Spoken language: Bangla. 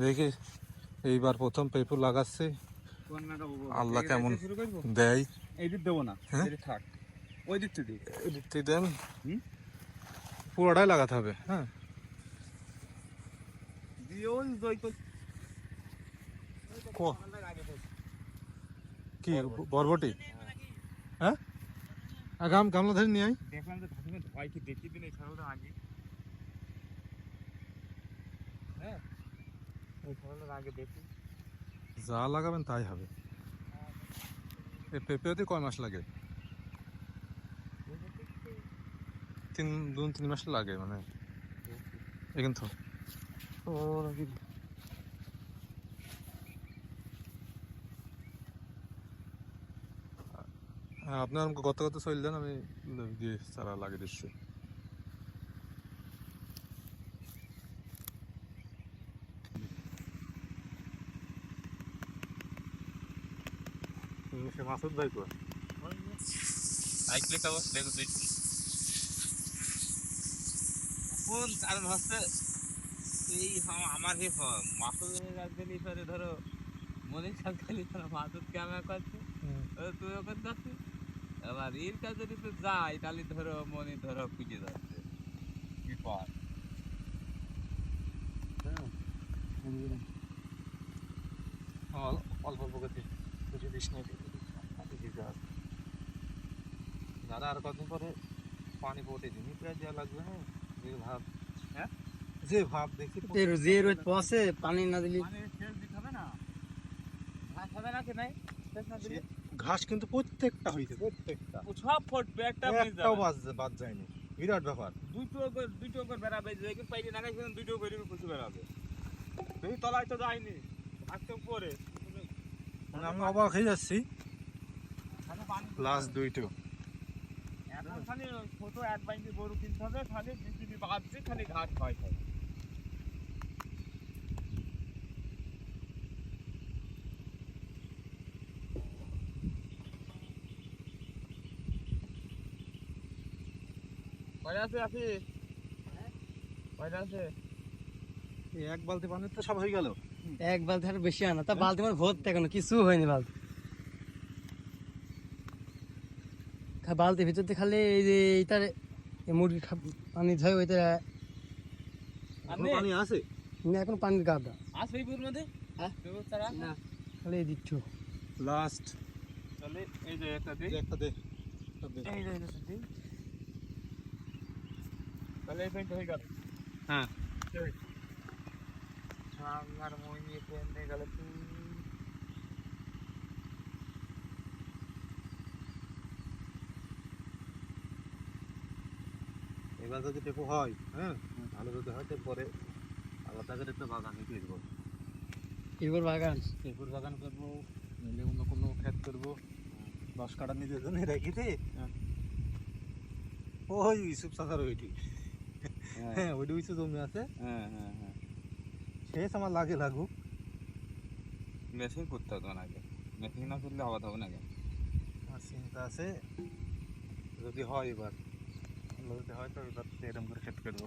দেখি এইবার প্রথম পেঁপে লাগাচ্ছে, আল্লাহ কেমন দেয়। এই দিক দেবো না, থাক ওই দিকটা দিই, ওই দিক থেকে দেন, পুরোটাই লাগাতে হবে। হ্যাঁ, কি বরবটি? হ্যাঁ, গামলা ধরে নিয়ে আই। দেখলাম যে ধানে ভয় কি দেখি দিন এছাড়াও আগে, হ্যাঁ ওই ফলনের আগে দেখি যা লাগাবেন তাই হবে। এই পেঁপেতে কয় মাস লাগে? 2-3 মাস লাগে, মানে এখান তো হ্যাঁ, আপনার আমাকে গত চলে দেন, আমি দিয়ে চারা লাগিয়ে দিচ্ছি। মাসুদ ভাই কো আইকলে কাগজ দেখো তুই কোন কারণ হচ্ছে এই আমার হে মাসুদের রাজধানী পরে ধরো মনে সরকারি ধরো মাসুদ ক্যামেরা করছে, তুই ওখানে যাচ্ছিস, এবার এর কাছে যদি তো যাই তাহলে ধরো মনে ধরো খুঁজে যাচ্ছে বিপদ। অল্প অল্প গতি বুঝে দিস না, দাদা আর কদিন পরে পানি পড়তে দিন প্রায় দেওয়া লাগবে না, যে ভাব। হ্যাঁ, যে ভাব দেখি যে রোদ পৌঁছে পানি না দিলে ঘাস কিন্তু প্রত্যেকটা হয়েছে, প্রত্যেকটা সব ফুটবে একটা একটাও বাদ যায়নি, বিরাট ব্যাপার। দুটো করে বেড়াবে, যেগুলো পাইলে না খাইছিলাম দুটো করে খুশি বেড়াবে, এই তলায় তো যায়নি থাকতে পরে, মানে আমি অবাক হয়ে যাচ্ছি। লাস্ট দুইটো এখন খালি ছোট এক বাইন্ডি গরু কিনতে হবে, খালি বিক্রি বাঁধছে, খালি ঘাস হয় খালি। কয়টা আছে আছি, কয়টা আছে? এক বালতি পানি তো সব হয়ে গেল। এক বালতি আর বেশি আনা, তা বালতি আমার ভর্তি এখনো কিছু হয়নি। বালতি বালতির ভিতর দিয়ে খালি এই যে এইটার মুরগি পানি ধয় ওইটা পানি আছে এখন পানির গাদা আছে এই বুর মধ্যে, হ্যাঁ না খালি এই দিচ্ছ লাস্ট। তাহলে এই যে একটা দে, একটা দে, এই যে এটা দে, তাহলে এই পেন্ট হয়ে গেল। হ্যাঁ, আর মই নিয়ে পেন্ট হয়ে গেল। এবার যদি পেঁপে হয়, হ্যাঁ ভালো যদি হয়, পরে আলাদা করে একটা বাগান করবো, এবার বাগান পেঁপুর বাগান করবো, নইলে অন্য কোনো ক্ষেত করবো। 10 কাঠা নিজের জন্য রেখে দে। ওই ইউসুফ চাচার ওইটি, হ্যাঁ ওইটি কিছু জমি আছে। হ্যাঁ হ্যাঁ হ্যাঁ, শেষ আমার লাগুক। মেশিন করতে হবে না আগে, মেশিন না করলে আবাদ হবে না আগে। আমার চিন্তা আছে, যদি হয় এবার, যদি হয় তো এবার এরকম করে ক্ষেত করবো।